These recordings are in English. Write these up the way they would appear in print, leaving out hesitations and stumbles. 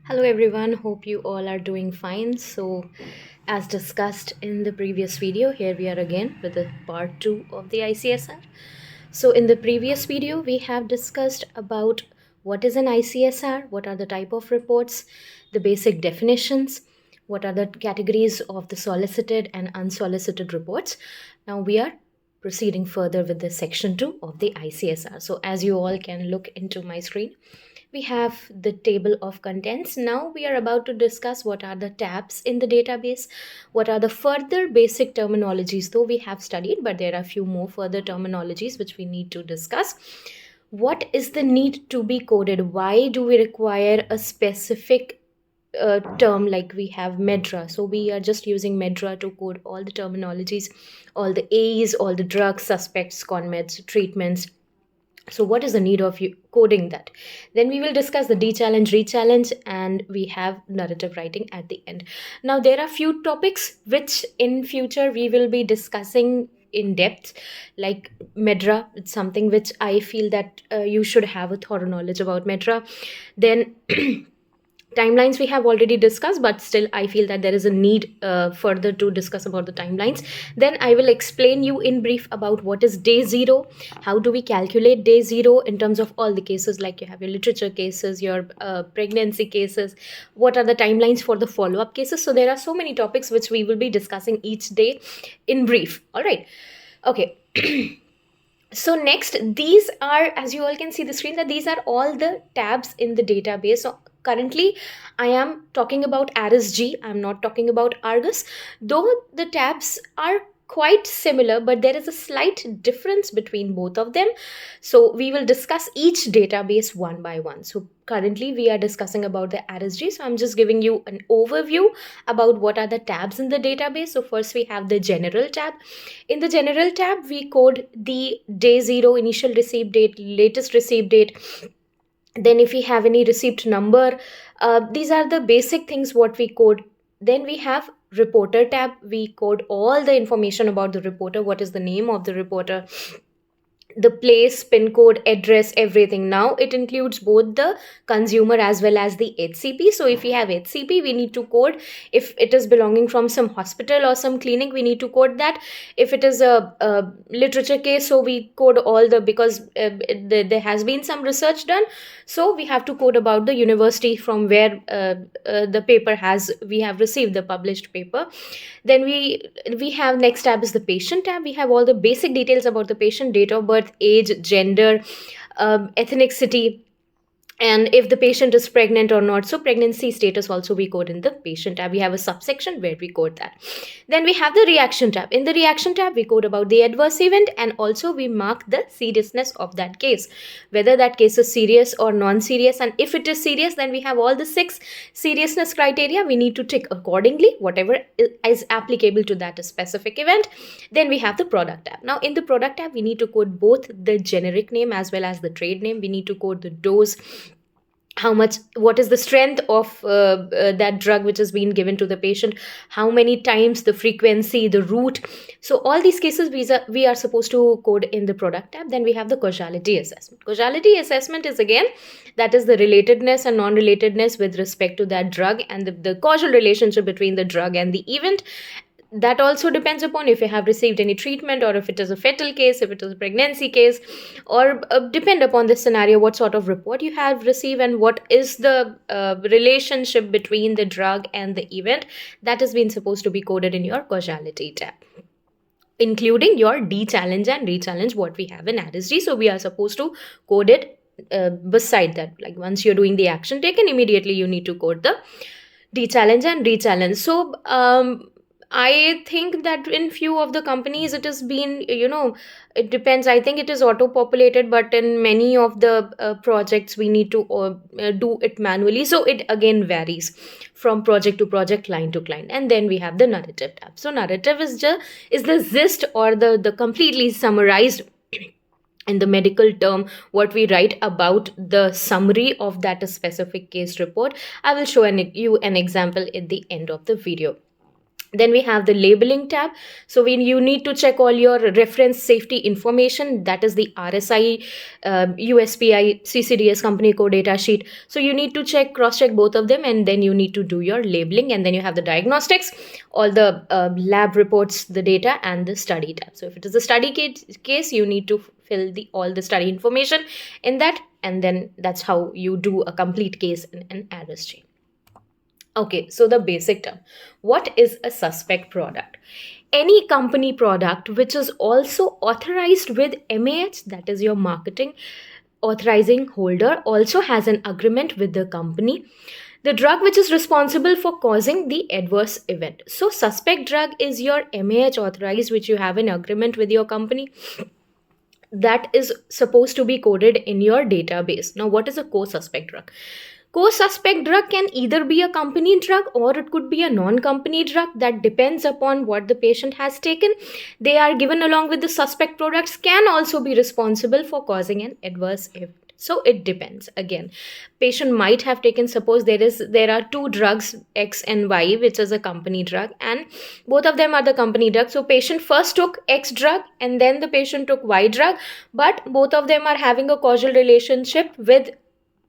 Hello everyone, hope you all are doing fine. So, as discussed in the previous video, here we are again with the part 2 of the ICSR. So, in the previous video, we have discussed about what is an ICSR, what are the type of reports, the basic definitions, what are the categories of the solicited and unsolicited reports. Now, we are proceeding further with the section 2 of the ICSR. So, as you all can look into my screen, we have the table of contents. Now we are about to discuss what are the tabs in the database, what are the further basic terminologies, though we have studied, but there are a few more further terminologies which we need to discuss. What is the need to be coded? Why do we require a specific term like we have medra? So we are just using medra to code all the terminologies, all the A's, all the drugs, suspects, conmeds, treatments. So what is the need of you coding that? Then we will discuss the de-challenge, re-challenge, and we have narrative writing at the end. Now there are few topics which in future we will be discussing in depth, like medra. It's something which I feel that you should have a thorough knowledge about medra. Then timelines we have already discussed, but still I feel that there is a need further to discuss about the timelines. Then I will explain you in brief about what is day zero, how do we calculate day zero in terms of all the cases, like you have your literature cases, your pregnancy cases, what are the timelines for the follow-up cases. So there are so many topics which we will be discussing each day in brief. All right, okay. So next, these are, as you all can see the screen, that these are all the tabs in the database. So currently I am talking about RSG, I'm not talking about Argus, though the tabs are quite similar, but there is a slight difference between both of them. So we will discuss each database one by one. So currently we are discussing about the RSG, so I'm just giving you an overview about what are the tabs in the database. So first we have the general tab. In the general tab, we code the day zero, initial receipt date, latest receipt date. Then if we have any receipt number, these are the basic things what we code. Then we have reporter tab. We code all the information about the reporter, what is the name of the reporter, the place, pin code, address, everything. Now it includes both the consumer as well as the HCP. So if we have HCP, we need to code. If it is belonging from some hospital or some clinic, we need to code that. If it is a literature case, so we code all the, because there has been some research done, so we have to code about the university from where the paper has, we have received the published paper. Then we have, next tab is the patient tab. We have all the basic details about the patient: date of birth, age, gender, ethnicity, and if the patient is pregnant or not. So pregnancy status also we code in the patient tab. We have a subsection where we code that. Then we have the reaction tab. In the reaction tab, we code about the adverse event, and also we mark the seriousness of that case, whether that case is serious or non-serious. And if it is serious, then we have all the 6 seriousness criteria we need to tick accordingly, whatever is applicable to that specific event. Then we have the product tab. Now in the product tab, we need to code both the generic name as well as the trade name. We need to code the dose, how much, what is the strength of that drug which has been given to the patient, how many times, the frequency, the route. So all these cases we are supposed to code in the product tab. Then we have the causality assessment. Causality assessment is, again, that is the relatedness and non-relatedness with respect to that drug, and the causal relationship between the drug and the event. That also depends upon if you have received any treatment, or if it is a fetal case, if it is a pregnancy case, or depend upon the scenario, what sort of report you have received, and what is the relationship between the drug and the event. That has been supposed to be coded in your causality tab, including your de-challenge and re-challenge, what we have in RSG. So we are supposed to code it beside that. Like once you're doing the action taken, immediately you need to code the de-challenge and re-challenge. So I think that in few of the companies it has been, it depends. I think it is auto-populated, but in many of the projects we need to do it manually. So it again varies from project to project, client to client. And then we have the narrative tab. So narrative is the gist, or the completely summarized, in the medical term, what we write about the summary of that specific case report. I will show you an example at the end of the video. Then we have the labeling tab. So when you need to check all your reference safety information, that is the RSI, USPI, CCDS, company code data sheet. So you need to cross check both of them, and then you need to do your labeling. And then you have the diagnostics, all the lab reports, the data, and the study tab. So if it is a study case, you need to fill all the study information in that, and then that's how you do a complete case in an RSG. Okay, so the basic term. What is a suspect product? Any company product which is also authorized with MAH, that is your marketing authorizing holder, also has an agreement with the company. The drug which is responsible for causing the adverse event. So, suspect drug is your MAH authorized, which you have an agreement with your company, that is supposed to be coded in your database. Now, what is a co-suspect drug? Co-suspect drug can either be a company drug or it could be a non-company drug. That depends upon what the patient has taken. They are given along with the suspect products, can also be responsible for causing an adverse event. So it depends. Again, patient might have taken, suppose there are two drugs X and Y, which is a company drug, and both of them are the company drug. So patient first took X drug and then the patient took Y drug, but both of them are having a causal relationship with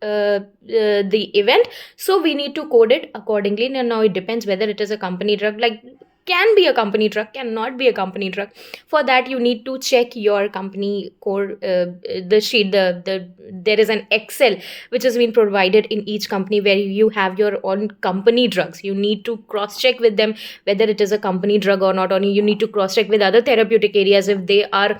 the event, so we need to code it accordingly. Now it depends whether it is a company drug, like can be a company drug, cannot be a company drug. For that you need to check your company core, the sheet, there is an Excel which has been provided in each company where you have your own company drugs. You need to cross check with them whether it is a company drug or not, or you need to cross check with other therapeutic areas if they are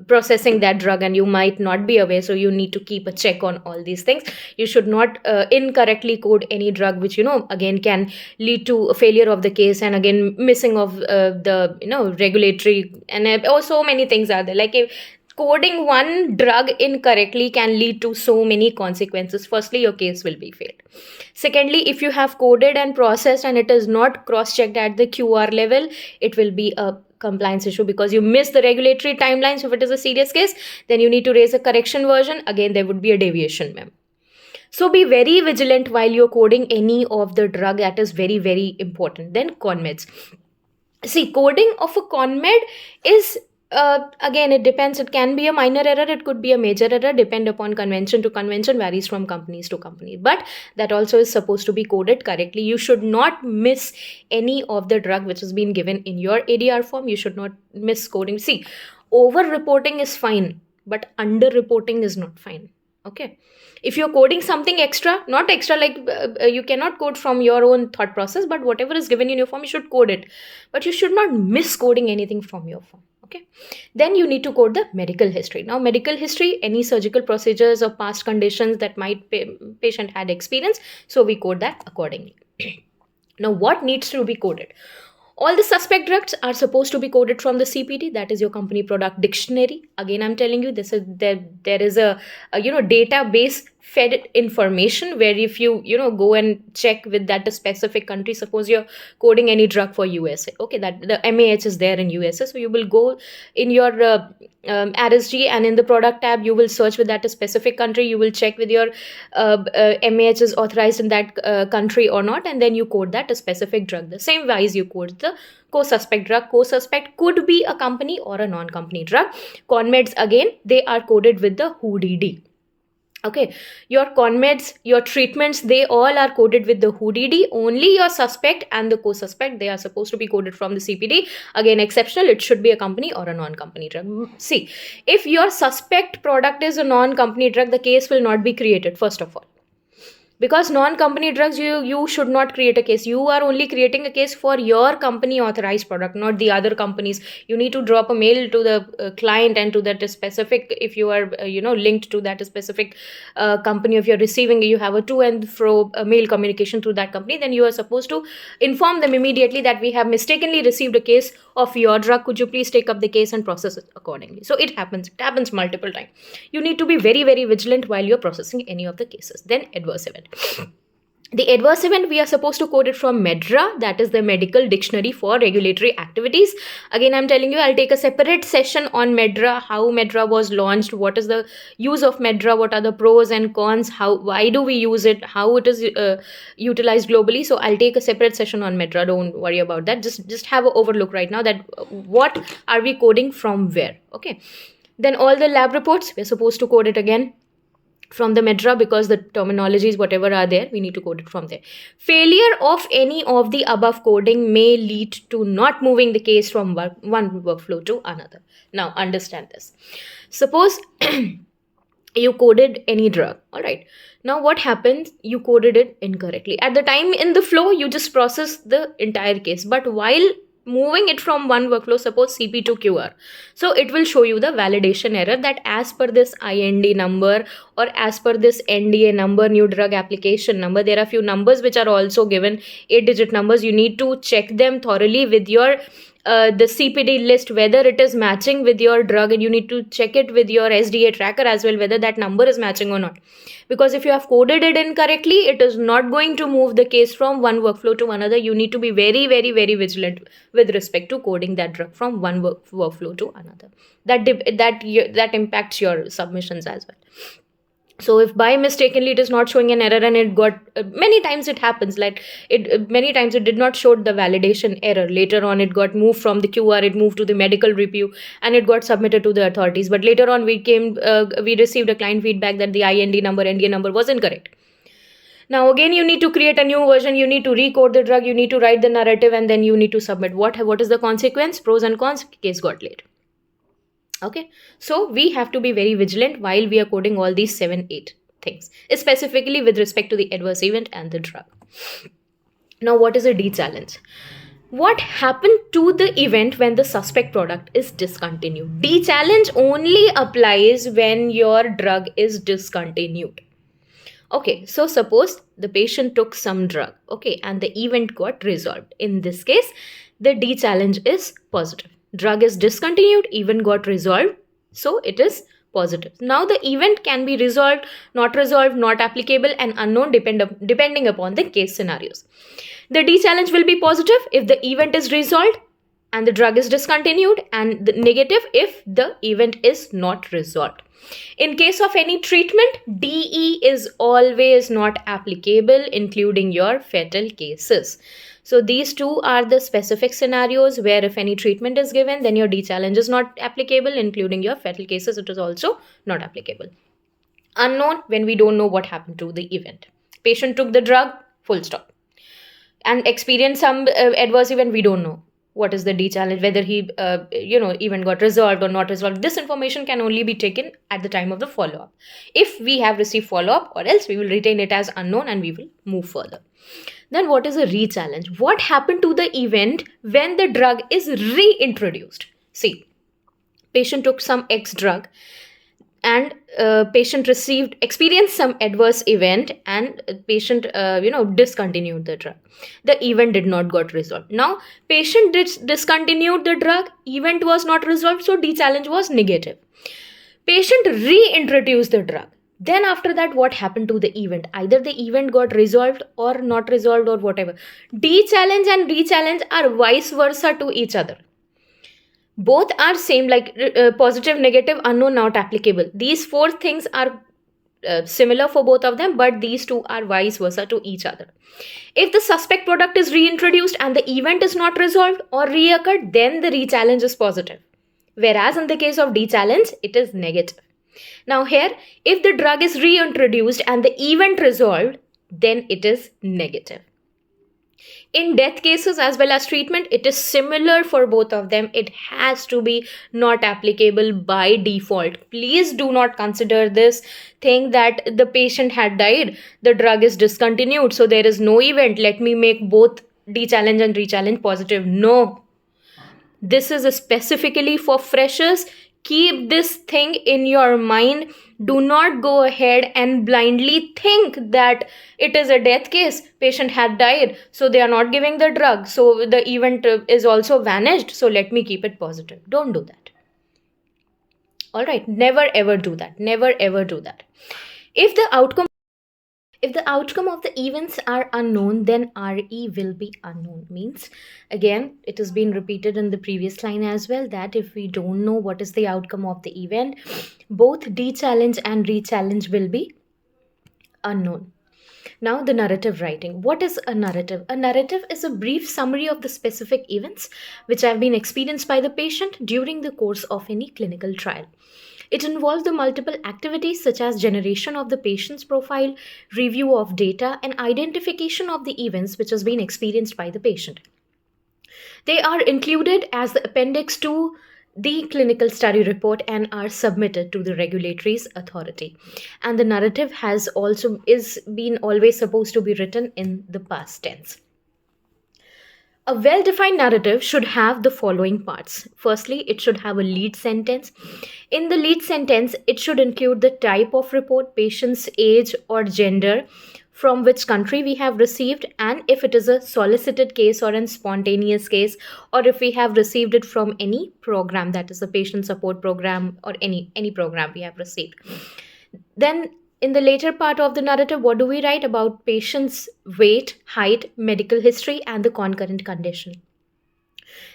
processing that drug, and you might not be aware. So you need to keep a check on all these things. You should not incorrectly code any drug, which again can lead to a failure of the case, and again missing of the regulatory, and so many things are there. Like if coding one drug incorrectly can lead to so many consequences. Firstly, your case will be failed. Secondly, if you have coded and processed and it is not cross-checked at the QR level, it will be a compliance issue because you miss the regulatory timelines. If it is a serious case, then you need to raise a correction version. Again, there would be a deviation memo. So be very vigilant while you're coding any of the drug. That is very, very important. Then conmeds. See, coding of a conmed is again, it depends. It can be a minor error, it could be a major error, depend upon convention to convention, varies from companies to company. But that also is supposed to be coded correctly. You should not miss any of the drug which has been given in your ADR form. You should not miss coding. See, over reporting is fine, but under reporting is not fine. Okay. If you're coding something extra, not extra, like you cannot code from your own thought process, but whatever is given in your form, you should code it. But you should not miss coding anything from your form. Okay. Then you need to code the medical history. Now, medical history, any surgical procedures or past conditions that patient had experienced. So we code that accordingly. Now, what needs to be coded? All the suspect drugs are supposed to be coded from the CPD, that is your company product dictionary. Again, I'm telling you, this is there is a database fed information where if you go and check with that specific country, suppose you're coding any drug for USA, okay, that the MAH is there in USA, so you will go in your RSG, and in the product tab you will search with that specific country. You will check with your MAH is authorized in that country or not, and then you code that specific drug. The same wise you code the co-suspect drug. Co-suspect could be a company or a non-company drug. Conmeds, again, they are coded with the WHO-DD. Okay, your conmeds, your treatments, they all are coded with the WHO-DD. Only your suspect and the co-suspect, they are supposed to be coded from the CPD. Again, exceptional, it should be a company or a non-company drug. See, if your suspect product is a non-company drug, the case will not be created, first of all. Because non-company drugs, you should not create a case. You are only creating a case for your company authorized product, not the other companies. You need to drop a mail to the client and to that specific, if you are linked to that specific company, if you're receiving, you have a to and fro mail communication through that company, then you are supposed to inform them immediately that we have mistakenly received a case of your drug. Could you please take up the case and process it accordingly? So it happens multiple times. You need to be very, very vigilant while you're processing any of the cases. Then adverse event. The adverse event, we are supposed to code it from MEDRA, that is the Medical Dictionary for Regulatory Activities. Again, I'm telling you, I'll take a separate session on MEDRA, how MEDRA was launched, what is the use of MEDRA, what are the pros and cons, why do we use it, how it is utilized globally. So I'll take a separate session on MEDRA. Don't worry about that. Just have an overlook right now that what are we coding from where. Okay. Then all the lab reports, we're supposed to code it again from the MEDRA, because the terminologies, whatever are there, we need to code it from there. Failure of any of the above coding may lead to not moving the case from one workflow to another. Now, understand this. Suppose you coded any drug, all right. Now, what happens? You coded it incorrectly. At the time in the flow, you just process the entire case. But while moving it from one workflow, suppose CP to QR, so it will show you the validation error that as per this IND number or as per this NDA number, new drug application number, there are few numbers which are also given, 8-digit numbers. You need to check them thoroughly with your the CPD list, whether it is matching with your drug, and you need to check it with your SDA tracker as well, whether that number is matching or not. Because if you have coded it incorrectly, it is not going to move the case from one workflow to another. You need to be very, very, very vigilant with respect to coding that drug from one workflow to another. That impacts your submissions as well. So if by mistakenly it is not showing an error, and it got many times it happens, like it many times it did not show the validation error, later on it got moved from the QR, it moved to the medical review, and it got submitted to the authorities. But later on we received a client feedback that the IND number, NDA number was incorrect. Now again, you need to create a new version, you need to recode the drug, you need to write the narrative, and then you need to submit. What is the consequence? Pros and cons, case got late. Okay, so we have to be very vigilant while we are coding all these 7-8 things, specifically with respect to the adverse event and the drug. Now, what is a D challenge? What happened to the event when the suspect product is discontinued? D challenge only applies when your drug is discontinued. Okay, so suppose the patient took some drug, okay, and the event got resolved. In this case, the D challenge is positive. Drug is discontinued, event got resolved, so it is positive. Now the event can be resolved, not applicable, and unknown depending upon the case scenarios. The D challenge will be positive if the event is resolved and the drug is discontinued, and the negative if the event is not resolved. In case of any treatment, DE is always not applicable, including your fatal cases. So these two are the specific scenarios where if any treatment is given, then your D challenge is not applicable, including your fatal cases, it is also not applicable. Unknown, when we don't know what happened to the event. Patient took the drug, full stop. And experienced some adverse event, we don't know what is the D challenge, whether he even got resolved or not resolved. This information can only be taken at the time of the follow-up, if we have received follow-up, or else we will retain it as unknown and we will move further. Then what is a re-challenge? What happened to the event when the drug is reintroduced? See, patient took some X drug and patient experienced some adverse event, and patient discontinued the drug. The event did not got resolved. Now patient discontinued the drug, event was not resolved, so D challenge was negative. Patient reintroduced the drug. Then after that, what happened to the event? Either the event got resolved or not resolved or whatever. D challenge and re challenge are vice versa to each other. Both are same, like positive, negative, unknown, not applicable. These 4 things are similar for both of them, but these two are vice versa to each other. If the suspect product is reintroduced and the event is not resolved or reoccurred, then the re-challenge is positive. Whereas in the case of D-challenge, it is negative. Now here, if the drug is reintroduced and the event resolved, then it is negative. In death cases as well as treatment, it is similar for both of them. It has to be not applicable by default. Please do not consider this thing that the patient had died, the drug is discontinued, so there is no event. Let me make both D-challenge and re-challenge positive. No. This is specifically for freshers. Keep this thing in your mind. Do not go ahead and blindly think that it is a death case. Patient had died, so they are not giving the drug. So the event is also vanished. So let me keep it positive. Don't do that. All right. Never ever do that. Never ever do that. If the outcome If the outcome of the events are unknown, then RE will be unknown. Means, again, it has been repeated in the previous line as well, that if we don't know what is the outcome of the event, both de-challenge and re-challenge will be unknown. Now, the narrative writing. What is a narrative? A narrative is a brief summary of the specific events which have been experienced by the patient during the course of any clinical trial. It involves the multiple activities such as generation of the patient's profile, review of data, and identification of the events which has been experienced by the patient. They are included as the appendix to the clinical study report and are submitted to the regulatory authority. And the narrative has also is been always supposed to be written in the past tense. A well defined narrative should have the following parts. Firstly, it should have a lead sentence. In the lead sentence, it should include the type of report, patient's age or gender, from which country we have received, and if it is a solicited case or a spontaneous case, or if we have received it from any program, that is a patient support program or any program we have received. Then in the later part of the narrative, what do we write about patient's weight, height, medical history, and the concurrent condition?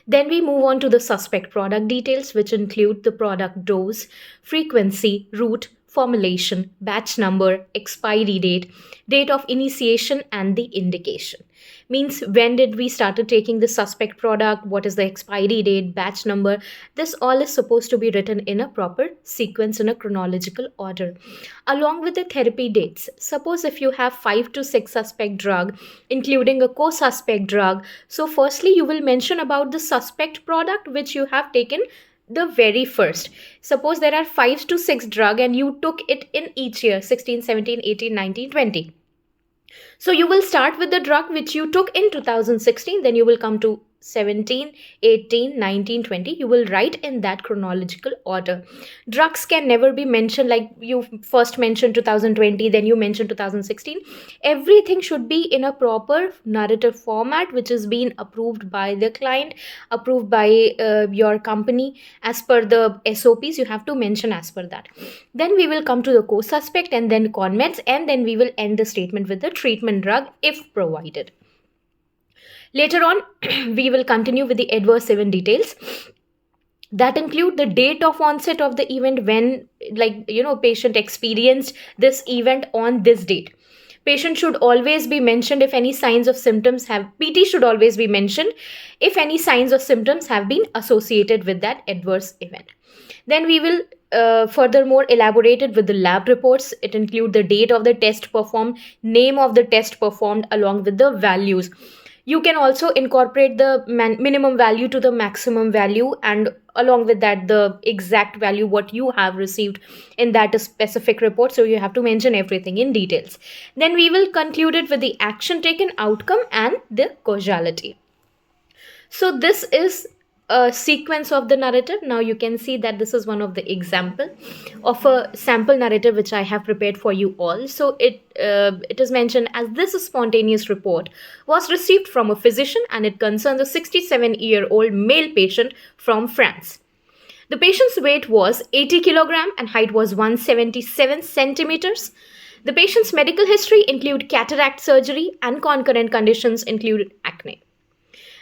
Then we move on to the suspect product details, which include the product dose, frequency, route, formulation, batch number, expiry date, date of initiation, and the indication. Means when did we started taking the suspect product, what is the expiry date, batch number. This all is supposed to be written in a proper sequence in a chronological order. Along with the therapy dates. Suppose if you have 5 to 6 suspect drug, including a co-suspect drug. So firstly, you will mention about the suspect product which you have taken the very first. Suppose there are 5 to 6 drug and you took it in each year, 16, 17, 18, 19, 20. So you will start with the drug which you took in 2016, then you will come to 17, 18, 19, 20. You will write in that chronological order. Drugs can never be mentioned like you first mentioned 2020, then you mentioned 2016. Everything should be in a proper narrative format which is being approved by the client, approved by your company. As per the SOPs, you have to mention as per that. Then we will come to the co-suspect and then conmeds, and then we will end the statement with the treatment drug if provided. Later on, we will continue with the adverse event details that include the date of onset of the event, when patient experienced this event on this date. Patient should always be mentioned if any signs of symptoms have, PT should always be mentioned if any signs or symptoms have been associated with that adverse event. Then we will furthermore elaborated with the lab reports. It include the date of the test performed, name of the test performed, along with the values. You can also incorporate the minimum value to the maximum value, and along with that the exact value what you have received in that specific report. So you have to mention everything in details. Then we will conclude it with the action taken, outcome, and the causality. So this is a sequence of the narrative. Now you can see that this is one of the example of a sample narrative which I have prepared for you all. So it is mentioned as this spontaneous report was received from a physician, and it concerns a 67-year-old male patient from France. The patient's weight was 80 kilogram and height was 177 centimeters. The patient's medical history include cataract surgery, and concurrent conditions include acne.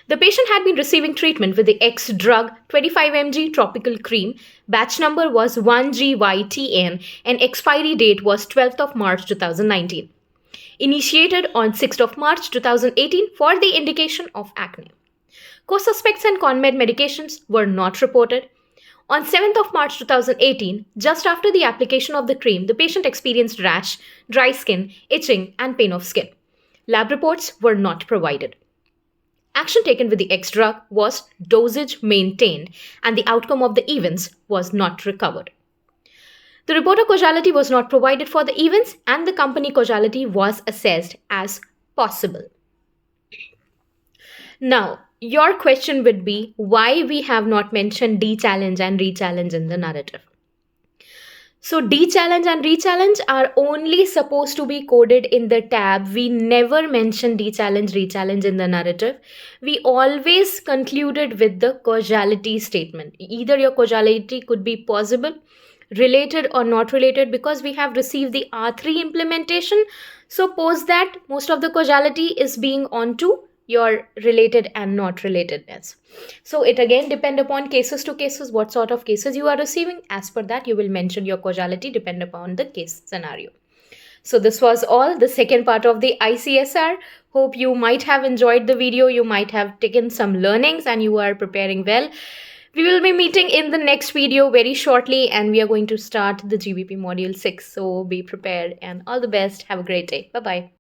The patient had been receiving treatment with the X drug 25 mg topical cream. Batch number was 1GYTN and expiry date was 12th of March 2019. Initiated on 6th of March 2018 for the indication of acne. Co-suspects and conmed medications were not reported. On 7th of March 2018, just after the application of the cream, the patient experienced rash, dry skin, itching, and pain of skin. Lab reports were not provided. Action taken with the X drug was dosage maintained, and the outcome of the events was not recovered. The report of causality was not provided for the events, and the company causality was assessed as possible. Now, your question would be why we have not mentioned de-challenge and re-challenge in the narrative. So de-challenge and re-challenge are only supposed to be coded in the tab. We never mention de-challenge, re-challenge in the narrative. We always concluded with the causality statement. Either your causality could be possible, related or not related, because we have received the R3 implementation. So post that, most of the causality is being onto your related and not relatedness. So it again depend upon cases to cases, what sort of cases you are receiving. As per that, you will mention your causality depend upon the case scenario. So this was all the second part of the ICSR. Hope you might have enjoyed the video. You might have taken some learnings and you are preparing well. We will be meeting in the next video very shortly, and we are going to start the GBP module 6. So be prepared and all the best. Have a great day. Bye-bye.